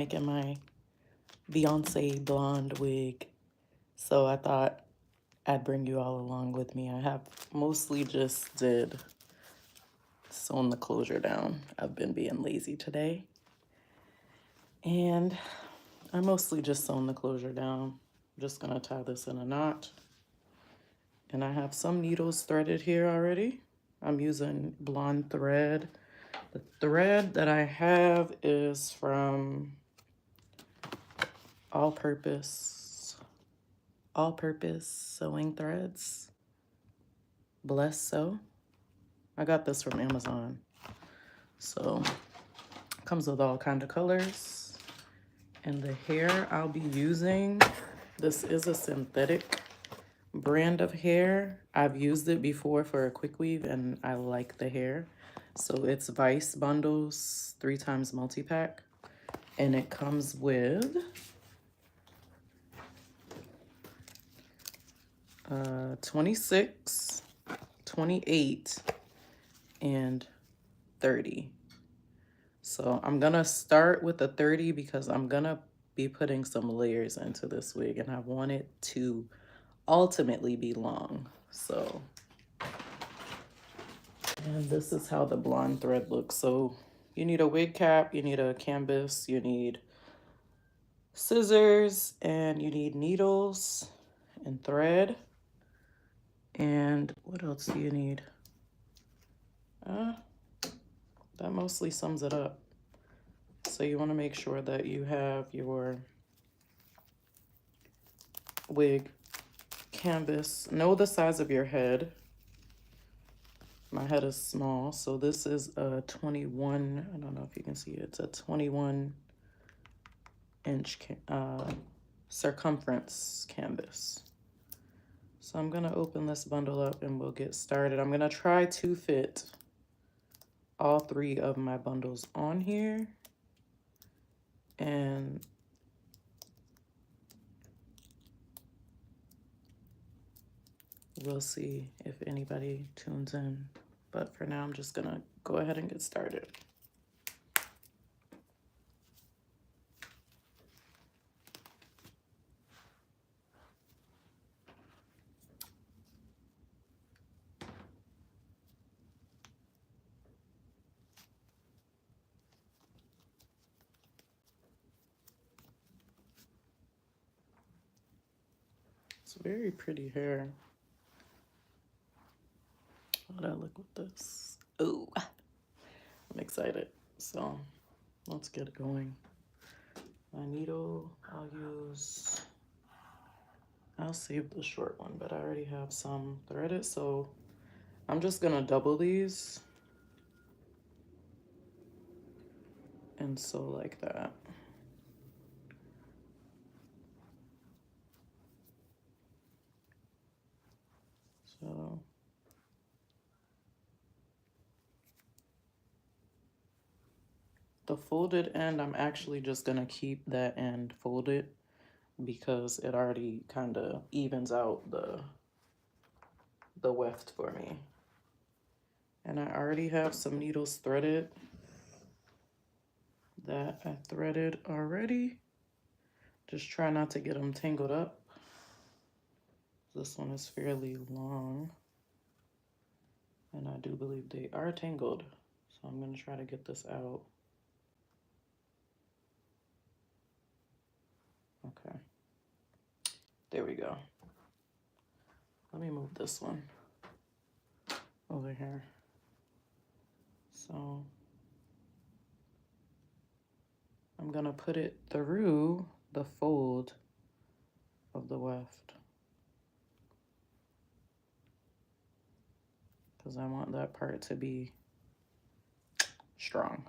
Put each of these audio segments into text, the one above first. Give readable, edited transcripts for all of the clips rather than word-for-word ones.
Making my Beyonce blonde wig. So I thought I'd bring you all along with me. I have mostly just did sewn the closure down. I've been being lazy today. And I mostly just sewn the closure down. I'm just gonna tie this in a knot. And I have some needles threaded here already. I'm using blonde thread. The thread that I have is from all-purpose sewing threads. Bless Sew. I got this from Amazon. So it comes with all kind of colors. And the hair I'll be using, this is a synthetic brand of hair. I've used it before for a quick weave and I like the hair. So it's Vice Bundles 3x multi-pack. And it comes with 26, 28, and 30. So I'm gonna start with the 30 because I'm gonna be putting some layers into this wig and I want it to ultimately be long. So, and this is how the blonde thread looks. So you need a wig cap, you need a canvas, you need scissors, and you need needles and thread. And what else do you need? That mostly sums it up. So you want to make sure that you have your wig canvas. Know the size of your head. My head is small, so this is a 21, I don't know if you can see it, it's a 21 inch circumference canvas. So I'm gonna open this bundle up and we'll get started. I'm gonna try to fit all 3 of my bundles on here. And we'll see if anybody tunes in. But for now, I'm just gonna go ahead and get started. It's very pretty hair. How do I look with this? Oh, I'm excited. So let's get it going. My needle, I'll save the short one, but I already have some threaded. So I'm just gonna double these and sew like that. So the folded end, I'm actually just gonna keep that end folded because it already kind of evens out the weft for me. And I already have some needles threaded that I threaded already. Just try not to get them tangled up. This one is fairly long. And I do believe they are tangled. So I'm gonna try to get this out. Okay. There we go. Let me move this one over here. So I'm gonna put it through the fold of the weft because I want that part to be strong.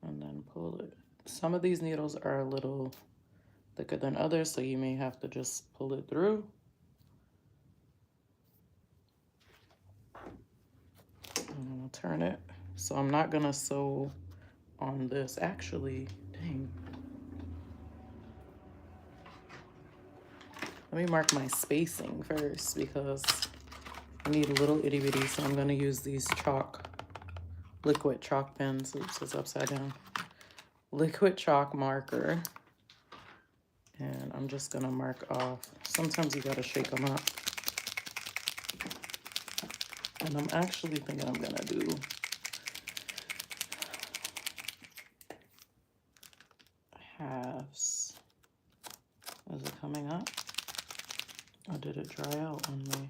And then pull it. Some of these needles are a little thicker than others, so you may have to just pull it through. I'm gonna turn it. So I'm not gonna sew on this. Actually, dang. Let me mark my spacing first because I need a little itty bitty, so I'm gonna use these liquid chalk pens. Oops, it's upside down. liquid chalk marker. And I'm just gonna mark off. Sometimes you gotta shake them up. And I'm actually thinking I'm gonna do halves. Is it coming up? Or did it dry out on me?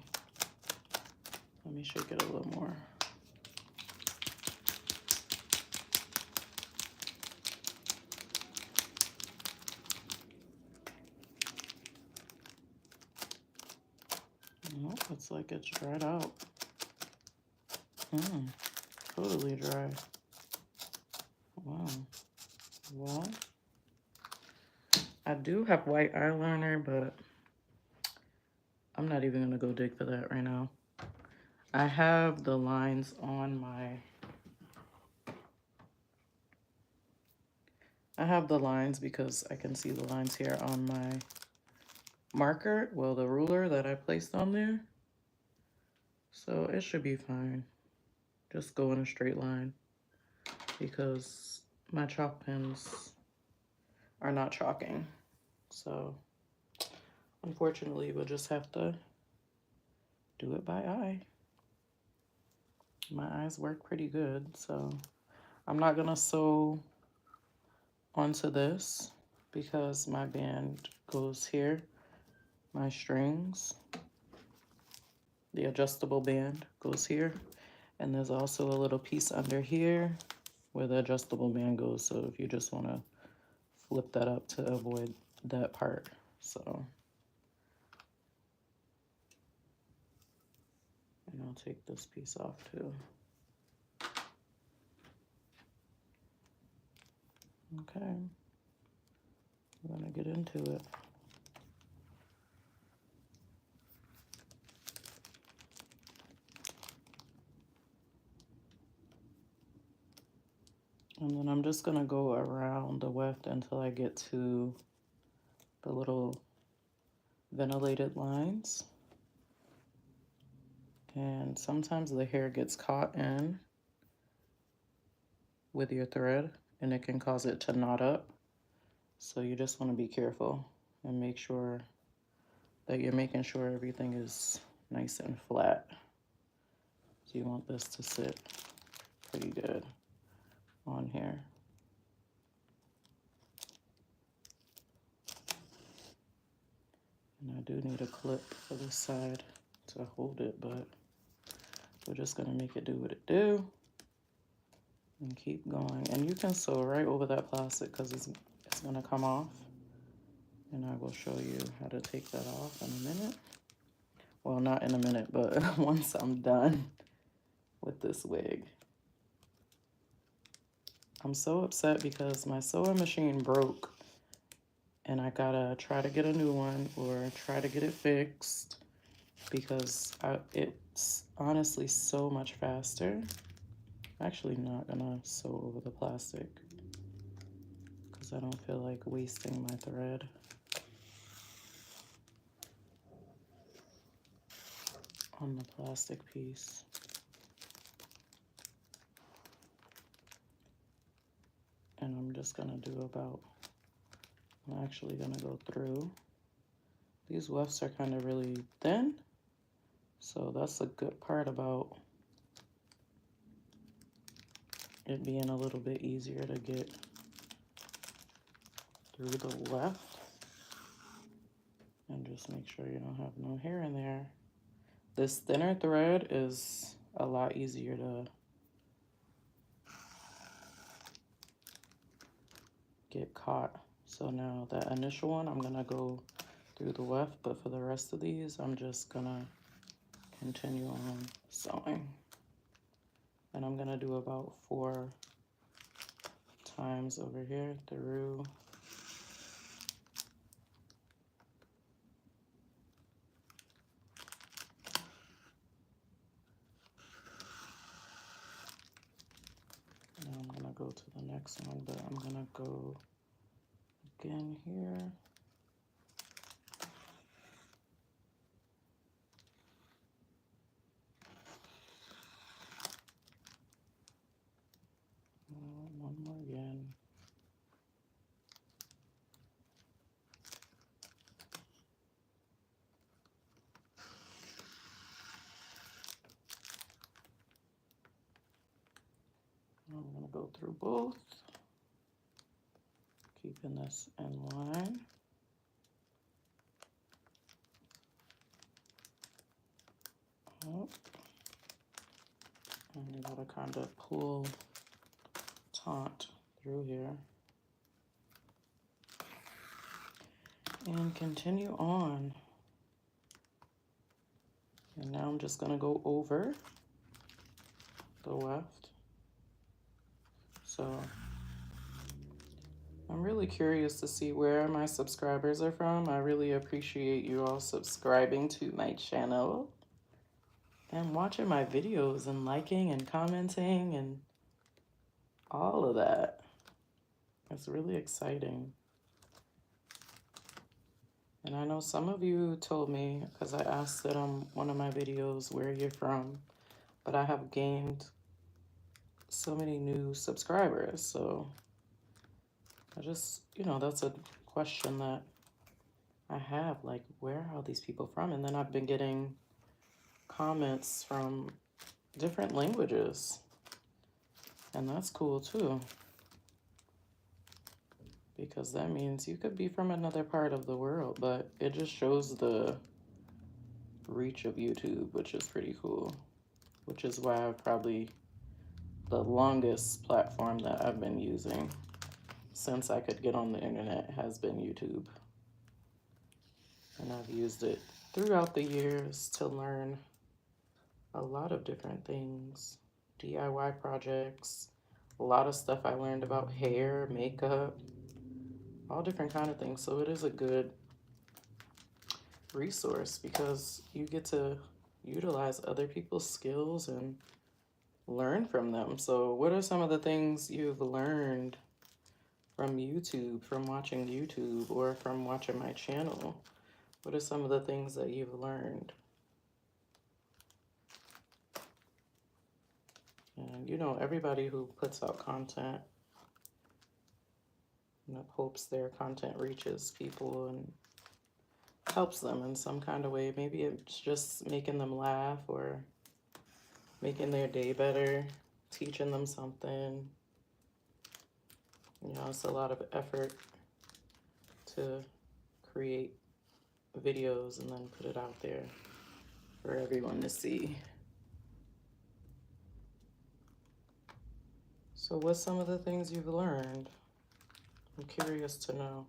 Let me shake it a little more. Nope, it's like it's dried out. Totally dry. Wow. Well, I do have white eyeliner, but I'm not even gonna go dig for that right now. I have the lines on my... I have the lines because I can see the lines here on my marker, well, the ruler that I placed on there. So it should be fine. Just go in a straight line because my chalk pens are not chalking. So unfortunately, we'll just have to do it by eye. My eyes work pretty good, so I'm not gonna sew onto this because my band goes here, my strings, the adjustable band goes here, and there's also a little piece under here where the adjustable band goes, so if you just want to flip that up to avoid that part. So, and I'll take this piece off too. Okay, I'm gonna get into it. And then I'm just gonna go around the weft until I get to the little ventilated lines. And sometimes the hair gets caught in with your thread and it can cause it to knot up. So you just want to be careful and make sure that you're making sure everything is nice and flat. So you want this to sit pretty good on here. And I do need a clip for this side to hold it, but we're just gonna make it do what it do and keep going. And you can sew right over that plastic because it's gonna come off. And I will show you how to take that off in a minute. Well, not in a minute, but once I'm done with this wig. I'm so upset because my sewing machine broke and I gotta try to get a new one or try to get it fixed because it's honestly so much faster. I'm actually not gonna sew over the plastic because I don't feel like wasting my thread. On the plastic piece. And I'm just gonna do about, I'm actually gonna go through. These wefts are kind of really thin, so that's a good part about it being a little bit easier to get through the weft. And just make sure you don't have no hair in there. This thinner thread is a lot easier to get caught. So now that initial one, I'm gonna go through the weft, but for the rest of these, I'm just gonna continue on sewing. And I'm gonna do about 4 times over here through. Now I'm gonna go to the next one, but I'm gonna go again here. One more again. through both, keeping this in line. Up. And you gotta kind of pull taut through here. And continue on. And now I'm just gonna go over the weft. So I'm really curious to see where my subscribers are from. I really appreciate you all subscribing to my channel and watching my videos and liking and commenting and all of that. It's really exciting. And I know some of you told me, because I asked it on one of my videos where you're from, but I have gained so many new subscribers. So I just, that's a question that I have, like, where are all these people from? And then I've been getting comments from different languages, and that's cool too, because that means you could be from another part of the world, but it just shows the reach of YouTube, which is pretty cool, which is why probably the longest platform that I've been using since I could get on the internet has been YouTube. And I've used it throughout the years to learn a lot of different things, DIY projects, a lot of stuff I learned about hair, makeup, all different kind of things. So it is a good resource because you get to utilize other people's skills and learn from them. So what are some of the things you've learned from YouTube, from watching YouTube, or from watching my channel? What are some of the things that you've learned? And everybody who puts out content, hopes their content reaches people and helps them in some kind of way. Maybe it's just making them laugh or making their day better, teaching them something. It's a lot of effort to create videos and then put it out there for everyone to see. So what's some of the things you've learned? I'm curious to know.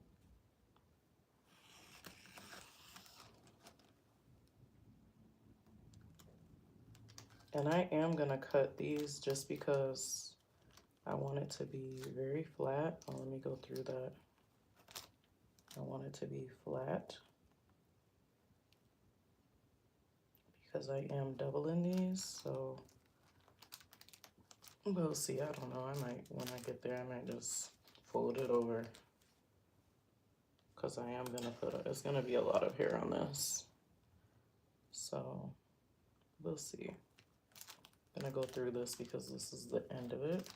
And I am gonna cut these just because I want it to be very flat. Oh, let me go through that. I want it to be flat because I am doubling these, so we'll see. I don't know. When I get there, I might just fold it over because I am gonna it's gonna be a lot of hair on this. So we'll see. I'm gonna go through this because this is the end of it.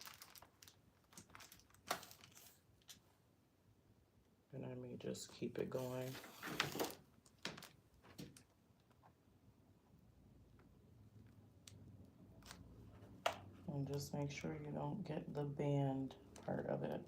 And I may just keep it going. And just make sure you don't get the band part of it.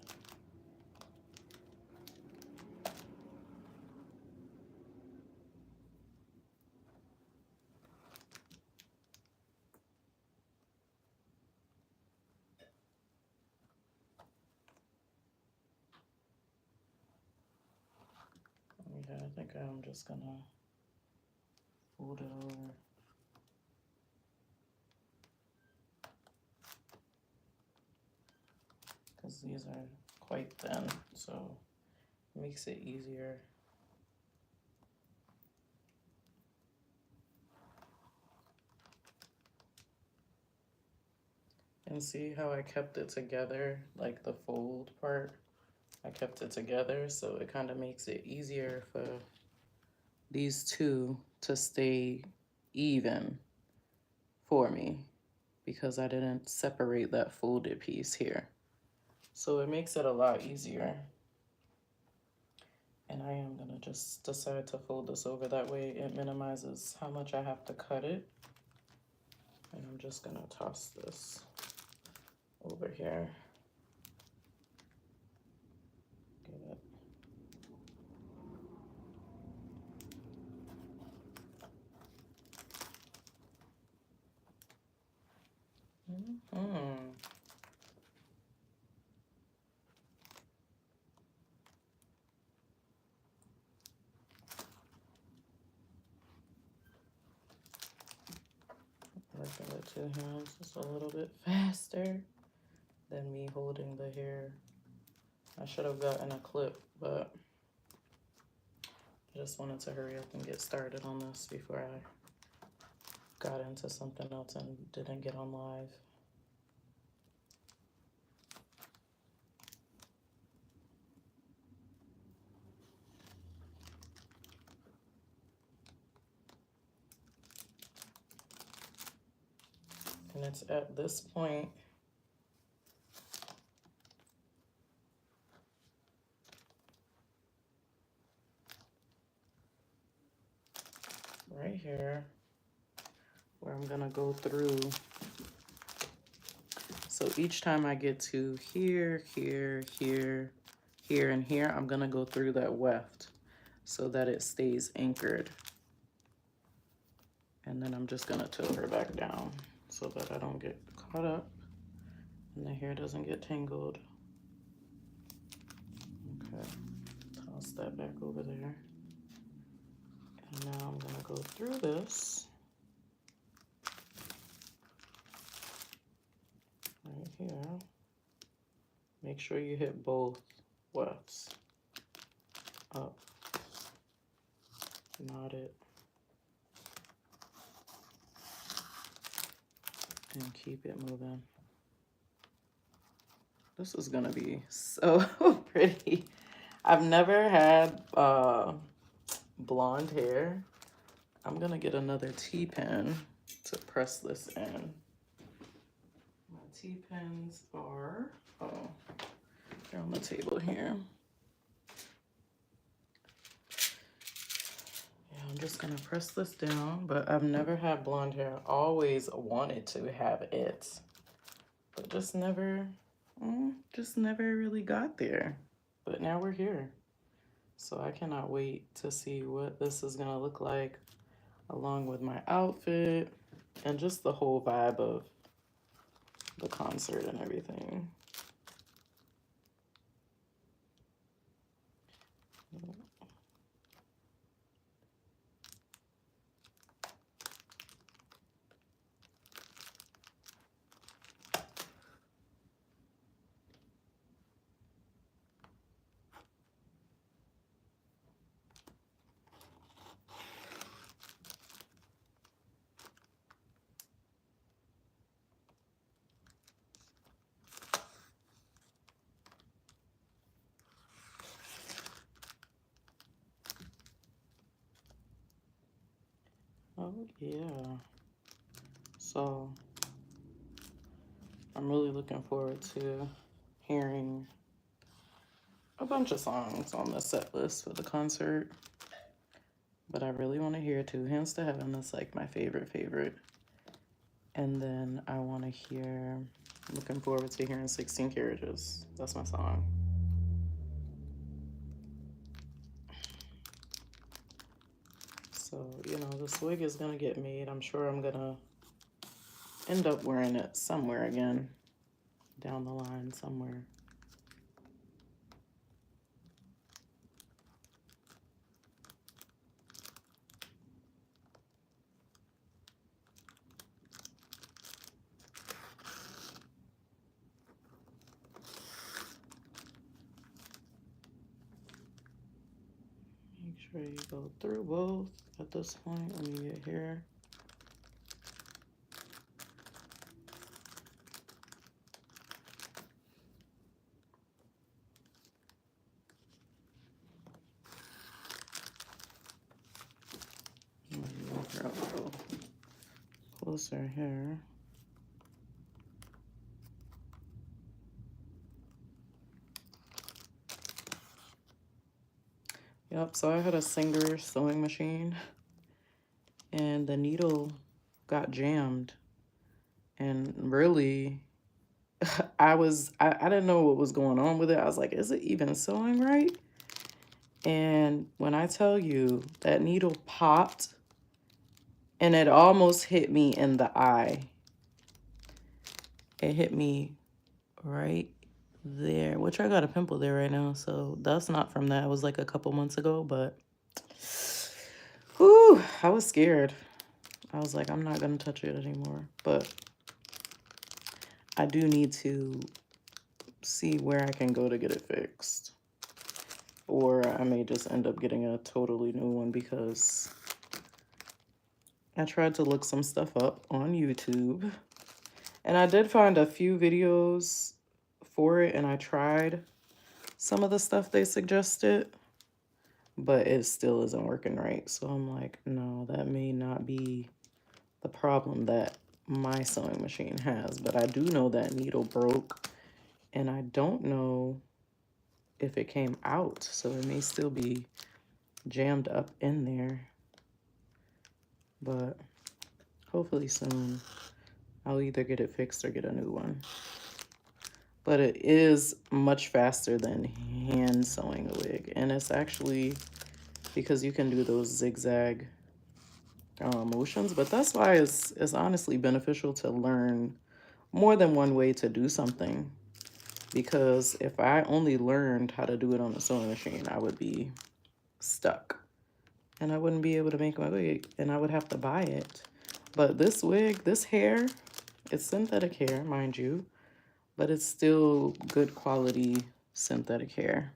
Yeah, I think I'm just gonna fold it over. Because these are quite thin, so it makes it easier. And see how I kept it together, like the fold part? I kept it together, so it kind of makes it easier for these two to stay even for me because I didn't separate that folded piece here. So it makes it a lot easier. And I am gonna just decide to fold this over, that way it minimizes how much I have to cut it. And I'm just gonna toss this over here. two hands. It's a little bit faster than me holding the hair. I should have gotten a clip, but I just wanted to hurry up and get started on this before I got into something else and didn't get on live. And it's at this point right here where I'm gonna go through. So each time I get to here, here, here, here, and here, I'm gonna go through that weft so that it stays anchored. And then I'm just gonna tilt her back down so that I don't get caught up and the hair doesn't get tangled. Okay, toss that back over there. And now I'm gonna go through this right here. Make sure you hit both wefts up, knot it, and keep it moving. This is gonna be so pretty. I've never had blonde hair. I'm gonna get another T-pin to press this in. My T-pins are, they're on the table here. Yeah, I'm just gonna press this down, but I've never had blonde hair. I always wanted to have it, but just never really got there. But now we're here. So I cannot wait to see what this is gonna look like along with my outfit and just the whole vibe of the concert and everything. Oh yeah. So I'm really looking forward to hearing a bunch of songs on the set list for the concert. But I really want to hear Two Hands to Heaven. That's like my favorite. And then I want to hear, looking forward to hearing 16 Carriages. That's my song. So, you know, this wig is going to get made. I'm sure I'm going to end up wearing it somewhere again, down the line somewhere. Make sure you go through both at this point when you get here. Move her up a little closer here. Yep, so I had a Singer sewing machine and the needle got jammed. And really, I didn't know what was going on with it. I was like, is it even sewing right? And when I tell you that needle popped and it almost hit me in the eye. It hit me right there, which I got a pimple there right now, so that's not from that. It was like a couple months ago, but whew, I was scared. I was like, I'm not gonna touch it anymore, but I do need to see where I can go to get it fixed. Or I may just end up getting a totally new one because I tried to look some stuff up on YouTube. And I did find a few videos for it, and I tried some of the stuff they suggested, but it still isn't working right. So I'm like, no, that may not be the problem that my sewing machine has. But I do know that needle broke, and I don't know if it came out. So it may still be jammed up in there. But hopefully soon I'll either get it fixed or get a new one. But it is much faster than hand sewing a wig. And it's actually because you can do those zigzag motions. But that's why it's honestly beneficial to learn more than one way to do something. Because if I only learned how to do it on a sewing machine, I would be stuck. And I wouldn't be able to make my wig. And I would have to buy it. But this wig, this hair, it's synthetic hair, mind you. But it's still good quality synthetic hair.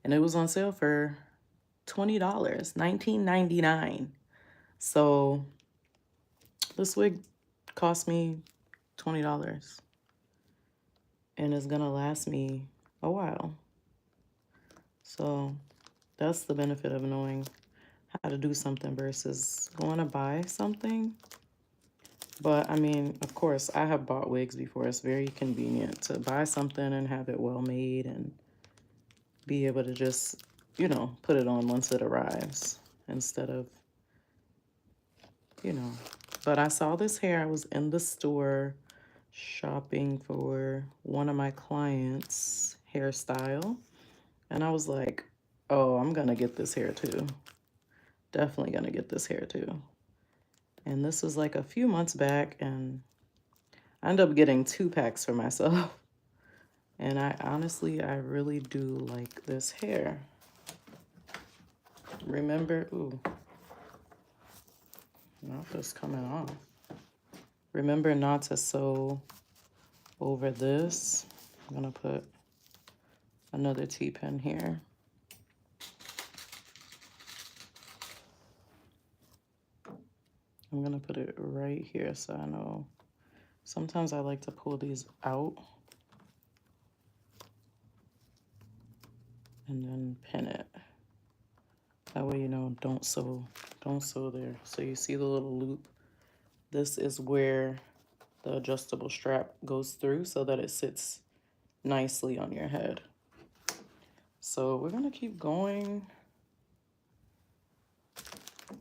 And it was on sale for $20, $19.99. So this wig cost me $20. And it's gonna last me a while. So that's the benefit of knowing how to do something versus going to buy something. But I mean, of course, I have bought wigs before. It's very convenient to buy something and have it well made and be able to just, you know, put it on once it arrives instead of, you know. But I saw this hair. I was in the store shopping for one of my clients' hairstyle. And I was like, oh, I'm going to get this hair too. Definitely going to get this hair too. And this was like a few months back, and I ended up getting 2 packs for myself. And I honestly, I really do like this hair. Remember, ooh, not just coming off. Remember not to sew over this. I'm gonna put another T-pin here. I'm gonna put it right here so I know. Sometimes I like to pull these out and then pin it. That way, you know, don't sew there. So you see the little loop? This is where the adjustable strap goes through so that it sits nicely on your head. So we're gonna keep going.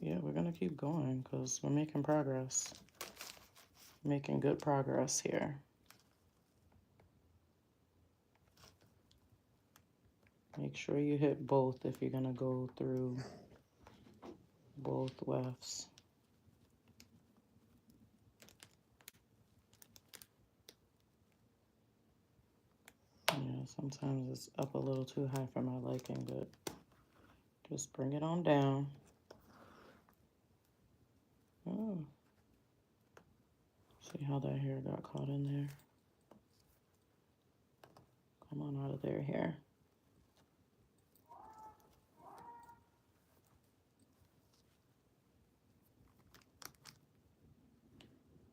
Yeah, we're gonna keep going because we're making progress. Making good progress here. Make sure you hit both if you're gonna go through both wefts. Yeah, sometimes it's up a little too high for my liking, but just bring it on down. Oh. See how that hair got caught in there? Come on out of there, hair.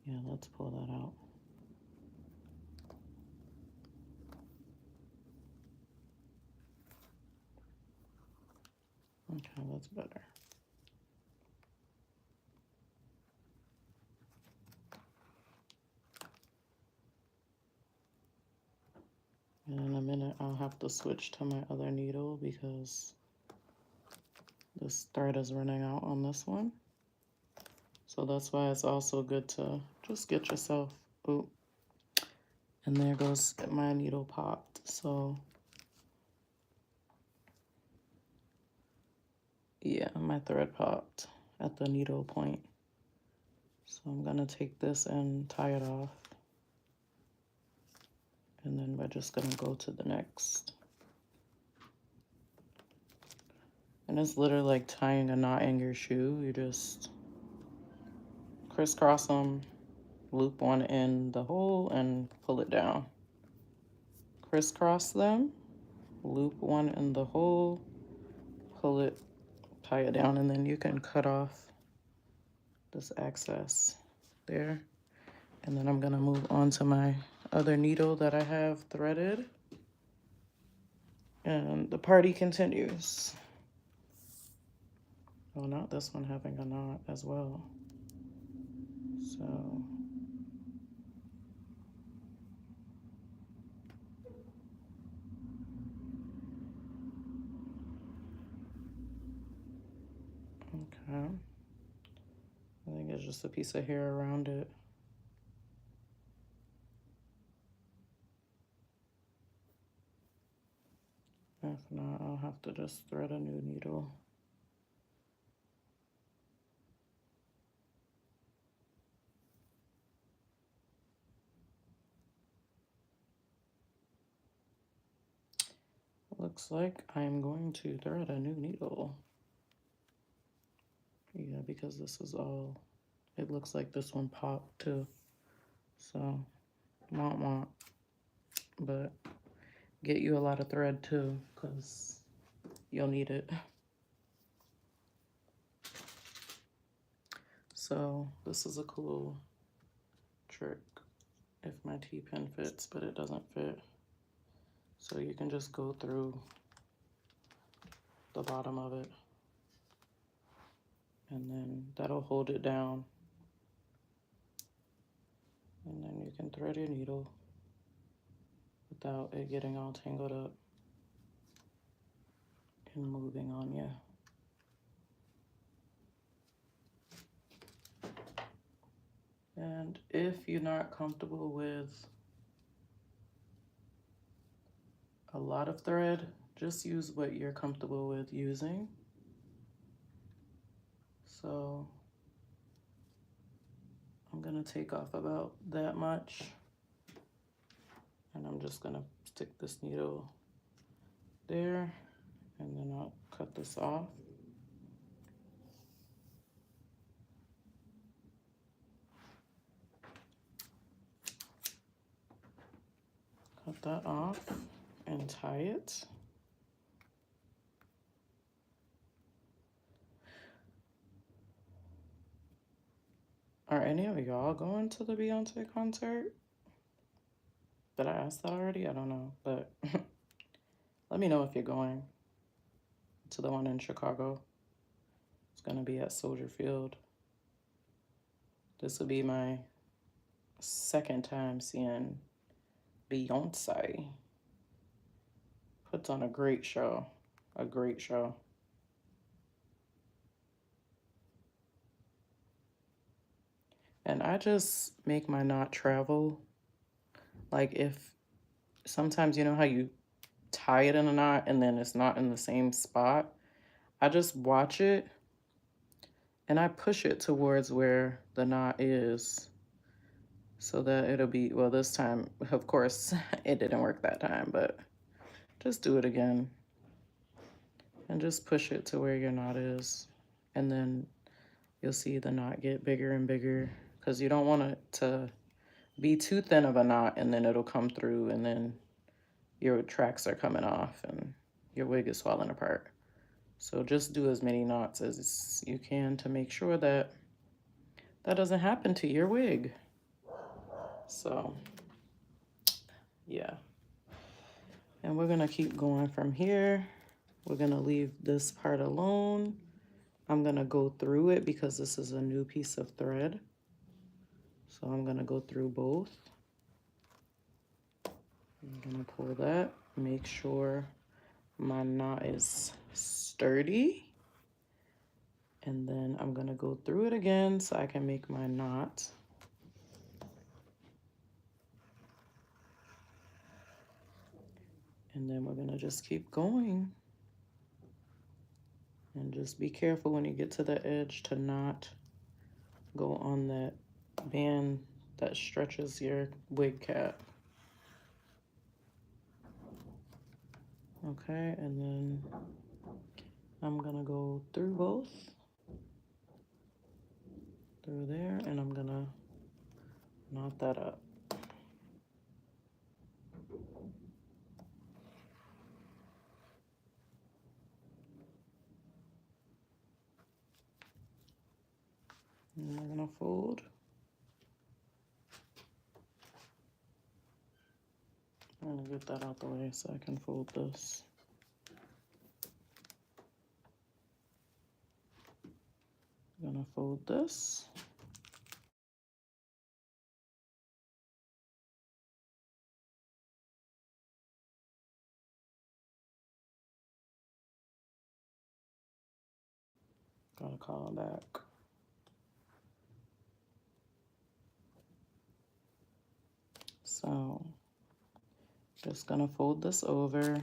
Yeah, let's pull that out. Okay, that's better. And in a minute, I'll have to switch to my other needle because this thread is running out on this one. So that's why it's also good to just get yourself, oh, and there goes my needle popped. So yeah, my thread popped at the needle point. So I'm gonna take this and tie it off. And then we're just gonna go to the next. And it's literally like tying a knot in your shoe. You just crisscross them loop one in the hole and pull it down. Crisscross them, loop one in the hole, pull it, tie it down, and then you can cut off this excess there. And then I'm gonna move on to my other needle that I have threaded. And the party continues. Oh, not this one having a knot as well. So okay. I think it's just a piece of hair around it. If not, I'll have to just thread a new needle. Looks like I'm going to thread a new needle. Yeah, because this is all, it looks like this one popped too. So, womp. But get you a lot of thread too, because you'll need it. So this is a cool trick if my T-pin fits, but it doesn't fit. So you can just go through the bottom of it, and then that'll hold it down. And then you can thread your needle without it getting all tangled up and moving on you. And if you're not comfortable with a lot of thread, just use what you're comfortable with using. So I'm gonna take off about that much, and I'm just gonna stick this needle there, and then I'll cut this off. Cut that off and tie it. Are any of y'all going to the Beyonce concert? Did I ask that already? I don't know, but let me know if you're going to the one in Chicago. It's gonna be at Soldier Field. This will be my second time seeing Beyonce. Puts on a great show, a great show. And I just make my knot travel. Like if sometimes you know how you tie it in a knot and then it's not in the same spot, I just watch it and I push it towards where the knot is so that it'll be, well, this time, of course, it didn't work that time, but just do it again and just push it to where your knot is. And then you'll see the knot get bigger and bigger because you don't want it to be too thin of a knot and then it'll come through and then your tracks are coming off and your wig is falling apart. So just do as many knots as you can to make sure that that doesn't happen to your wig. So, yeah. And we're gonna keep going from here. We're gonna leave this part alone. I'm gonna go through it because this is a new piece of thread. So I'm gonna go through both. I'm gonna pull that, make sure my knot is sturdy. And then I'm gonna go through it again so I can make my knot. And then we're gonna just keep going. And just be careful when you get to the edge to not go on that band that stretches your wig cap. Okay, and then I'm gonna go through both, through there, and I'm gonna knot that up. And we're gonna fold. I'm gonna get that out the way so I can fold this. I'm gonna fold this. Gotta call it back. So just gonna fold this over.